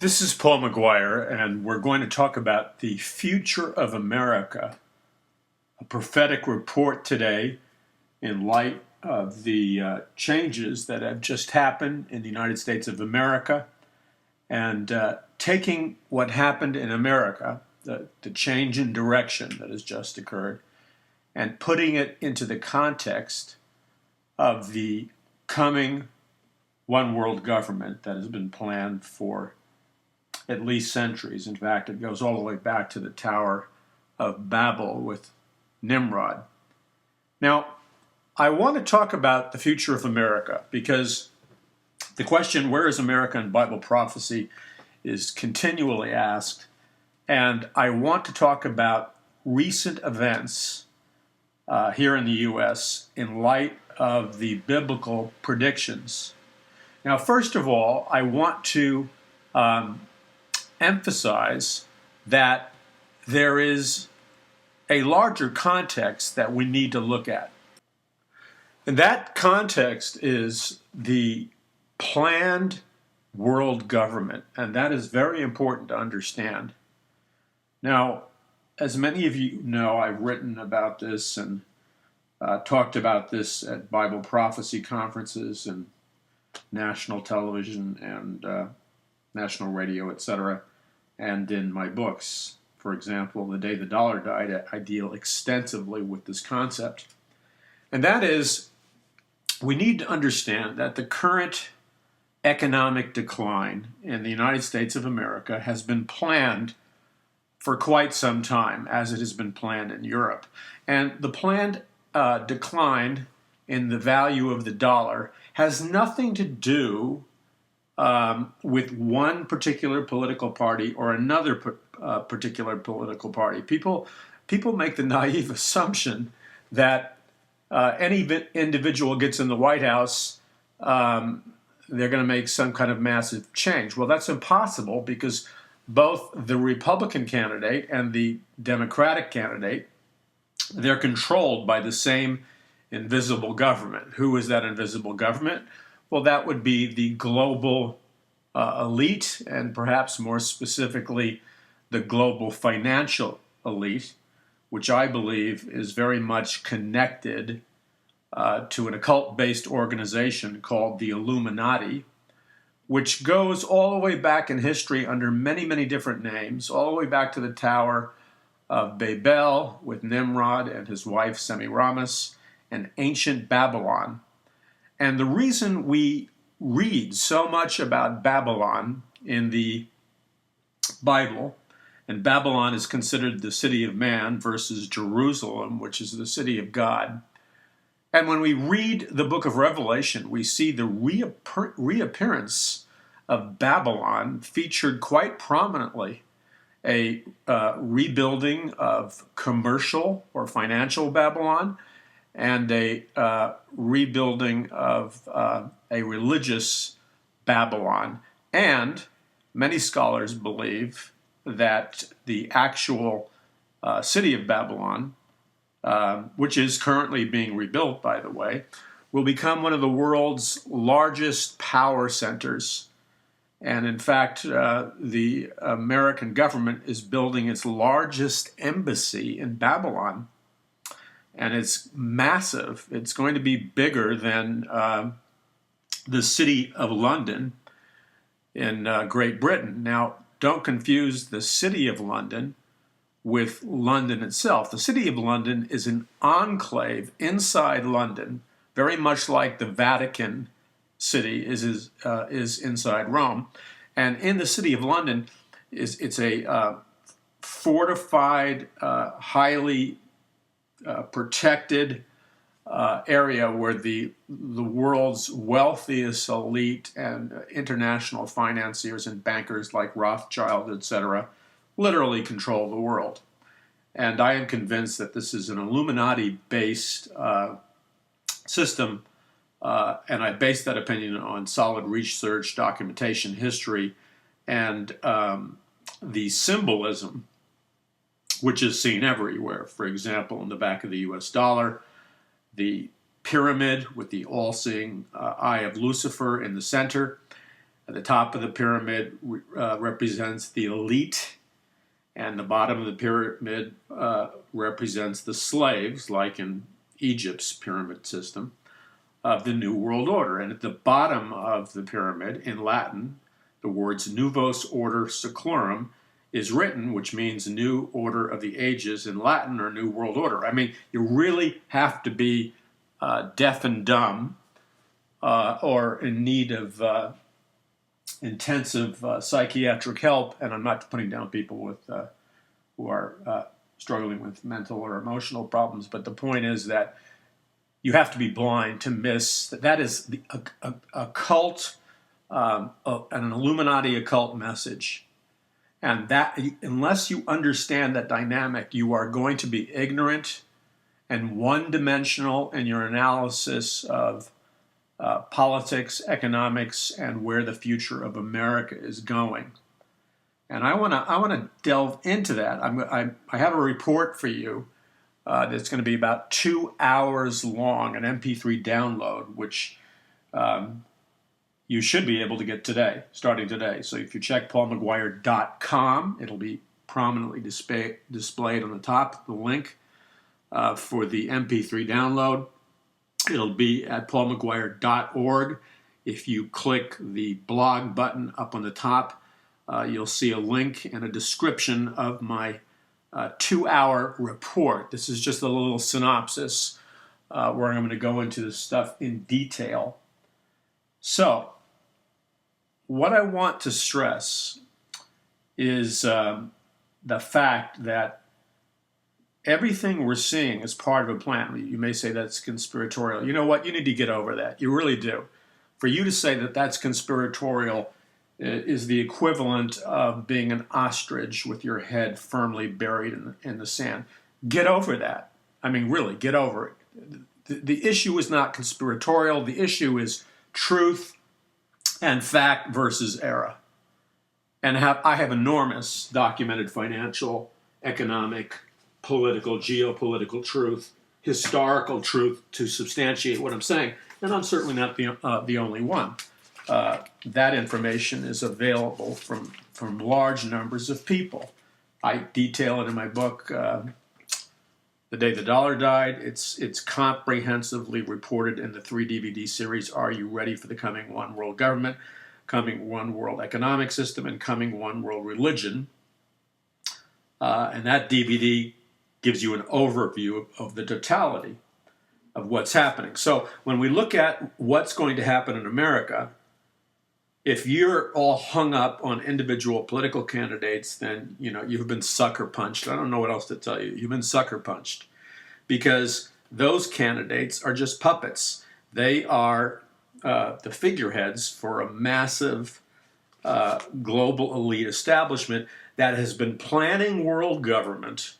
This is Paul McGuire, and we're going to talk about the future of America, a prophetic report today in light of the changes that have just happened in the United States of America, and taking what happened in America, the change in direction that has just occurred, and putting it into the context of the coming one world government that has been planned for at least centuries. In fact, it goes all the way back to the Tower of Babel with Nimrod. Now, I want to talk about the future of America because the question, where is America in Bible prophecy, is continually asked. And I want to talk about recent events here in the U.S. in light of the biblical predictions. Now, first of all, I want to emphasize that there is a larger context that we need to look at. And that context is the planned world government, and that is very important to understand. Now, as many of you know, I've written about this and talked about this at Bible prophecy conferences and national television and national radio, etc., and in my books. For example, The Day the Dollar Died, I deal extensively with this concept. And that is, we need to understand that the current economic decline in the United States of America has been planned for quite some time, as it has been planned in Europe. And the planned decline in the value of the dollar has nothing to do with one particular political party or another particular political party. People make the naive assumption that any individual gets in the White House, they're going to make some kind of massive change. Well, that's impossible because both the Republican candidate and the Democratic candidate, they're controlled by the same invisible government. Who is that invisible government? Well, that would be the global elite, and perhaps more specifically, the global financial elite, which I believe is very much connected to an occult-based organization called the Illuminati, which goes all the way back in history under many, many different names, all the way back to the Tower of Babel with Nimrod and his wife Semiramis, and ancient Babylon. And the reason we read so much about Babylon in the Bible, and Babylon is considered the city of man versus Jerusalem, which is the city of God. And when we read the book of Revelation, we see the reappearance of Babylon featured quite prominently, a rebuilding of commercial or financial Babylon, and a rebuilding of a religious Babylon. And many scholars believe that the actual city of Babylon, which is currently being rebuilt, by the way, will become one of the world's largest power centers. And in fact, the American government is building its largest embassy in Babylon. And it's massive. It's going to be bigger than the city of London in Great Britain. Now, don't confuse the city of London with London itself. The city of London is an enclave inside London, very much like the Vatican City is inside Rome. And in the city of London, it's a fortified, highly protected area where the world's wealthiest elite and international financiers and bankers like Rothschild, etc., literally control the world. And I am convinced that this is an Illuminati-based system, and I base that opinion on solid research, documentation, history, and the symbolism which is seen everywhere. For example, in the back of the US dollar, the pyramid with the all-seeing eye of Lucifer in the center, At the top of the pyramid represents the elite, and the bottom of the pyramid represents the slaves, like in Egypt's pyramid system, of the New World Order. And at the bottom of the pyramid, in Latin, the words Novus Order Seclorum is written, which means New Order of the Ages in Latin, or New World Order. I mean, you really have to be deaf and dumb or in need of intensive psychiatric help, and I'm not putting down people with who are struggling with mental or emotional problems, but the point is that you have to be blind to miss that is a cult, an Illuminati occult message. And that, unless you understand that dynamic, you are going to be ignorant and one-dimensional in your analysis of politics, economics, and where the future of America is going. And I want to delve into that. I have a report for you that's going to be about 2 hours long, an MP3 download, which you should be able to get today, starting today. So if you check paulmcguire.com, it'll be prominently displayed on the top, the link for the MP3 download. It'll be at paulmcguire.org. If you click the blog button up on the top, you'll see a link and a description of my 2-hour report. This is just a little synopsis where I'm going to go into this stuff in detail. So, what I want to stress is the fact that everything we're seeing is part of a plan. You may say that's conspiratorial. You know what? You need to get over that. You really do. For you to say that that's conspiratorial is the equivalent of being an ostrich with your head firmly buried in the sand. Get over that. I mean, really, get over it. The issue is not conspiratorial. The issue is truth and fact versus error. And I have enormous documented financial, economic, political, geopolitical truth, historical truth to substantiate what I'm saying. And I'm certainly not the only one. That information is available from large numbers of people. I detail it in my book, The Day the Dollar Died. It's comprehensively reported in the 3 DVD series, Are You Ready for the Coming One World Government, Coming One World Economic System, and Coming One World Religion. And that DVD gives you an overview of the totality of what's happening. So when we look at what's going to happen in America, if you're all hung up on individual political candidates, then you've been sucker punched. I don't know what else to tell you. You've been sucker punched because those candidates are just puppets. They are the figureheads for a massive global elite establishment that has been planning world government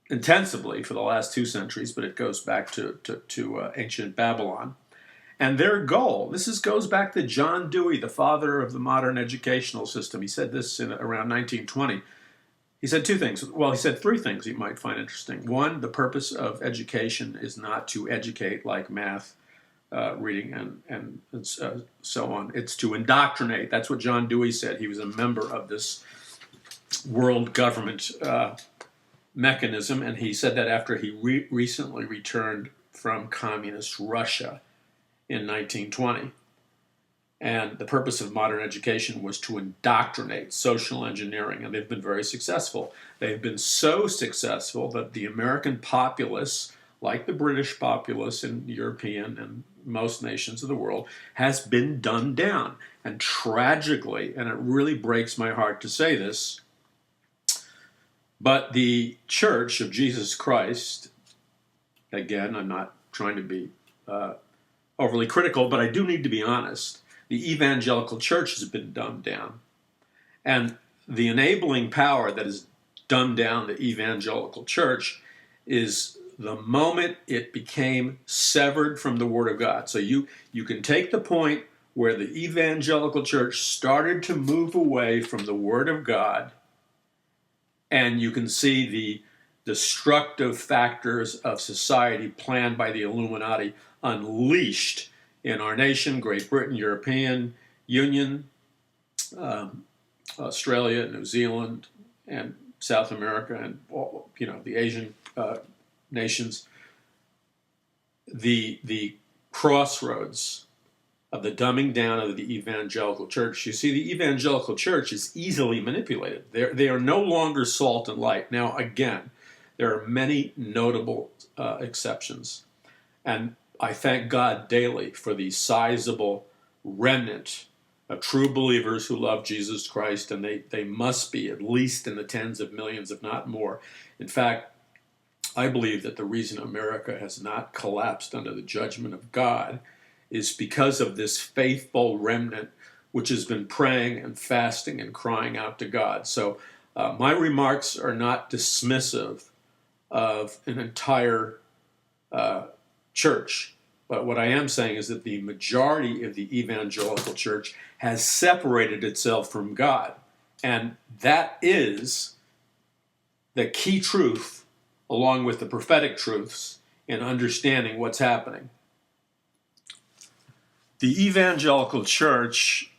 intensively for the last 2 centuries, but it goes back to ancient Babylon. And their goal, goes back to John Dewey, the father of the modern educational system. He said this around 1920. He said 2 things. Well, he said 3 things you might find interesting. 1, the purpose of education is not to educate like math, reading, and so on. It's to indoctrinate. That's what John Dewey said. He was a member of this world government mechanism, and he said that after he recently returned from communist Russia in 1920. And the purpose of modern education was to indoctrinate, social engineering, and they've been very successful. They've been so successful that the American populace, like the British populace and European and most nations of the world, has been dumbed down. And tragically, and it really breaks my heart to say this, but the Church of Jesus Christ, again, I'm not trying to be overly critical, but I do need to be honest. The evangelical church has been dumbed down. And the enabling power that has dumbed down the evangelical church is the moment it became severed from the Word of God. So you can take the point where the evangelical church started to move away from the Word of God, and you can see the destructive factors of society planned by the Illuminati unleashed in our nation, Great Britain, European Union, Australia, New Zealand, and South America, and all, the Asian nations, the crossroads of the dumbing down of the evangelical church. You see, the evangelical church is easily manipulated. They are no longer salt and light. Now, again, there are many notable exceptions, and I thank God daily for the sizable remnant of true believers who love Jesus Christ, and they must be at least in the tens of millions, if not more. In fact, I believe that the reason America has not collapsed under the judgment of God is because of this faithful remnant which has been praying and fasting and crying out to God. So my remarks are not dismissive of an entire church. But what I am saying is that the majority of the evangelical church has separated itself from God. And that is the key truth, along with the prophetic truths, in understanding what's happening. The evangelical church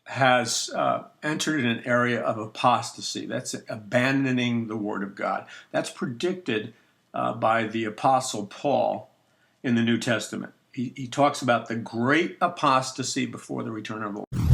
has entered in an area of apostasy. That's abandoning the Word of God. That's predicted by the Apostle Paul in the New Testament. He talks about the great apostasy before the return of the Lord.